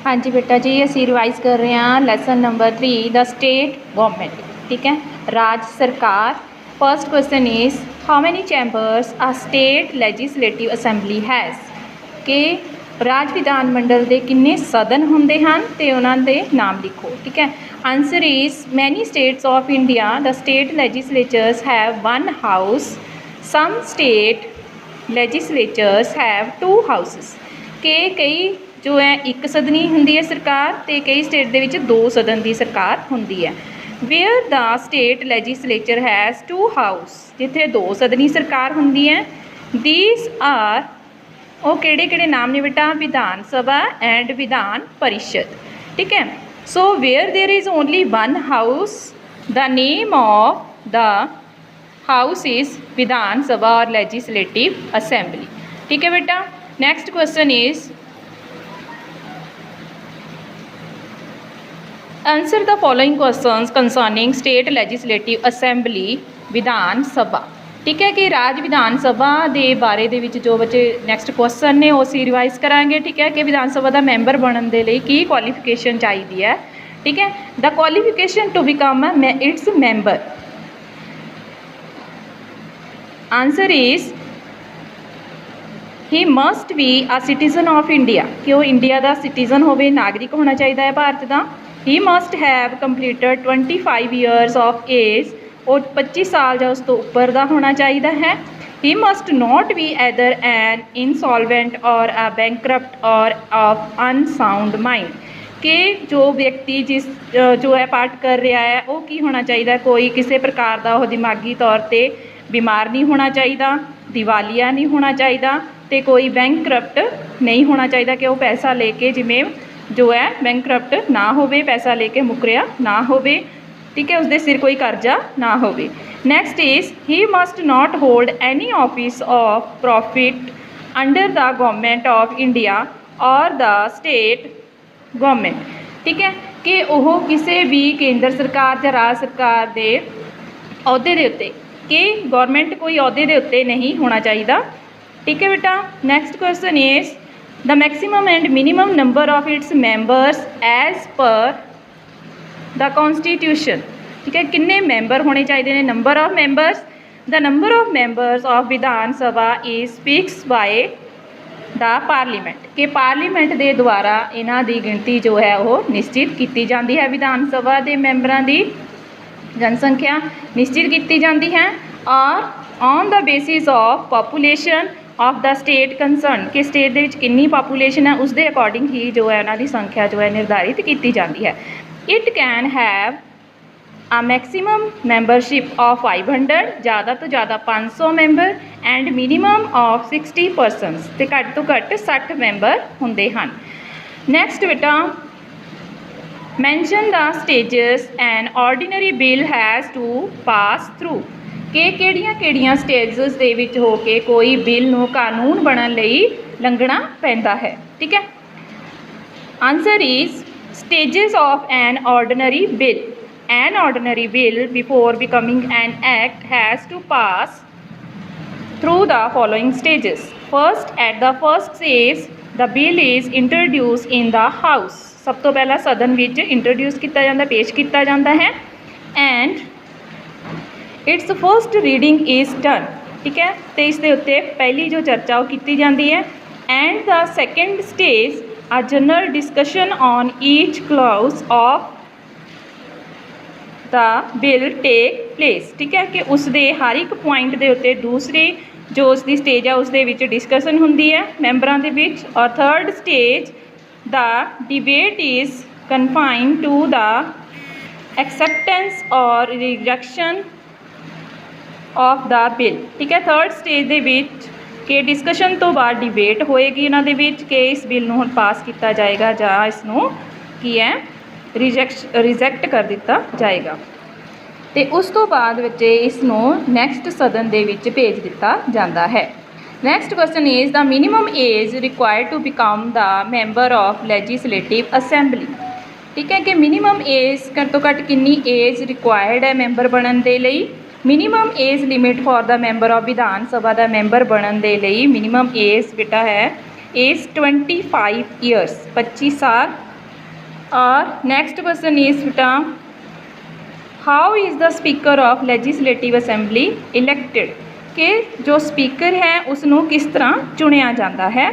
हाँ जी बेटा जी, असी रिवाइज कर रहे हैं lesson number 3 the state government. ठीक है, राज सरकार। First question is how many chambers a state legislative assembly has कि राज विधान मंडल के किन्ने सदन होंदे हन ते उन्हां दे नाम लिखो। ठीक है, answer is many states of India the state legislatures have one house, some state legislatures have two houses के कई जो है एक सदनी होंदी है सरकार तो कई स्टेट दे विच दो सदन की सरकार होंदी है। Where the state legislature has two house जिथे दो सदनी सरकार होंदी है। दीज आर वो किहड़े नाम ने बेटा, विधान सभा एंड विधान परिषद। ठीक है, so where there is only one house the name of the house is Vidhan Sabha और लैजिसलेटिव असैंबली। ठीक है बेटा, next question is answer the following questions concerning state legislative assembly Vidhan Sabha. ठीक है कि राज विधान सभा के बारे दे विच जो बच्चे नैक्सट क्वेश्चन ने उसी रिवाइज करांगे। ठीक है कि विधान सभा का मैंबर बनने के लिए की क्वालिफिकेशन चाहिए है। ठीक है, the qualification to become its member, answer is he must be a citizen of India कि वो इंडिया का सिटीजन होवे, नागरिक होना चाहिए है भारत का। He must have completed 25 years of age, और 25 साल या उस तो उपर का होना चाहिए है। He must not be either an insolvent और अ बैंकरप्ट और ऑफ अनसाउंड माइंड कि जो व्यक्ति जिस जो है पाठ कर रहा है वो की होना चाहिए, कोई किसी प्रकार का वो दिमागी तौर पर बीमार नहीं होना चाहिए, दिवालिया नहीं होना चाहिए, तो कोई बैंकरप्ट नहीं होना चाहिए कि वो पैसा लेके जिमें जो है बैंकरप्ट ना होवे, पैसा लेके मुकरिया ना होवे। ठीक है, उसके सिर कोई कर्जा ना होवे। Next is he must not hold any office of profit under the government of India और द स्टेट गवर्नमेंट। ठीक है कि वह किसी भी केंद्र सरकार या राज सरकार के अहदे के उत्ते कि गवर्नमेंट कोई अहदे के उत्ते नहीं होना चाहिए। ठीक है बेटा, next question is the maximum and minimum number of its members as per the constitution. ठीक है, किन्ने मैंबर होने चाहिए ने, number of members. The number of members of Vidhan Sabha is fixed by the parliament कि पार्लीमेंट के द्वारा इन्हां दी गिनती जो है वो निश्चित की जाती है। विधान सभा के मैंबरों की जनसंख्या निश्चित की जाती है और on the basis of population of the state concern कि स्टेट दे विच कितनी पॉपूलेशन है उसके अकॉर्डिंग ही जो है उन्होंने संख्या जो है निर्धारित की जाती है। It can have a maximum membership of 500 ज़्यादा तो ज़्यादा 500 member and minimum of 60 persons तो घट तो घट 60 मैंबर होंदे हन। नैक्सट बेटा mention the stages and ordinary bill has to pass through कि किहड़ियां स्टेजेस दे विच हो के कोई बिल नूं कानून बनन लई लंघना पैंदा है। ठीक है, answer is stages of an ordinary bill. An ordinary bill before becoming an act has to pass through the following stages. First at the first stage the bill is introduce in the house, सब तो पहला सदन विच introduce किया जाता, पेश किया जाता है। And it's first reading is done. ठीक है, तो इसके उत्ते पहली जो चर्चा वो की जाती है। And the second stage a general discussion on each clause of the bill take place. ठीक है कि उसके हर एक पॉइंट के उत्ते दूसरी जो उसकी स्टेज है उसके विच डिस्कशन होंदी है मैंबरों के बीच। और third stage the debate is confined to the acceptance or rejection of the bill. ठीक है, थर्ड स्टेज दे विच के डिस्कशन तो बाद डिबेट होएगी इन्हां दे विच कि इस बिल नूं हुण पास किया जाएगा जां इसनूं की है रिजैक्ट कर दिता जाएगा। तो उस तो बाद बच्चे इसनूं नैक्सट सदन दे विच भेज दिता जाता है। Next question is the minimum age required to become the member of legislative assembly. ठीक है कि मिनीमम एज घट तो घट कितनी एज रिक्वायर्ड है मैंबर बनने के लिए। Minimum age limit for the member of Vidhan सभा का मैंबर बनने के लिए मिनीमम एज बेटा है एज 25 ईयर्स 25 साल और नेक्स्ट क्वेश्चन इज बेटा how is the speaker of legislative assembly elected कि जो स्पीकर है उसनों किस तरह चुनिया जाता है।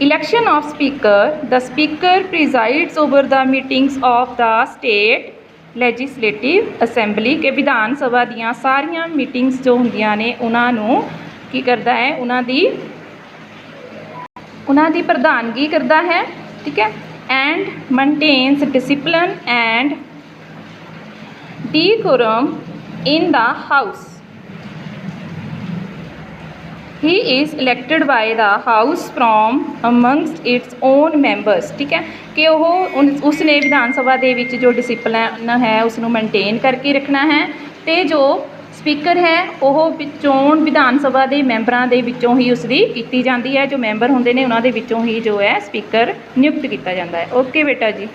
Election of speaker the speaker presides over the meetings of the state legislative assembly के विधान सभा दियाँ सारियां मीटिंग्स जो होंदियां ने उन्होंने की करता है उन्हां दी प्रधानगी करता है। ठीक है। And maintains discipline and decorum in the house. He is elected by the house from amongst its own members. ठीक है कि उसने विधान सभा दे विच जो डिसिपलिन है उसनों मेनटेन करके रखना है तो जो स्पीकर है वह चोण विधान सभा के मैंबरां दे विचों ही उसकी की जाती है। जो मैंबर होंदे ने उन्हां दे विचों ही जो है स्पीकर नियुक्त किया जाता है। ओके बेटा जी।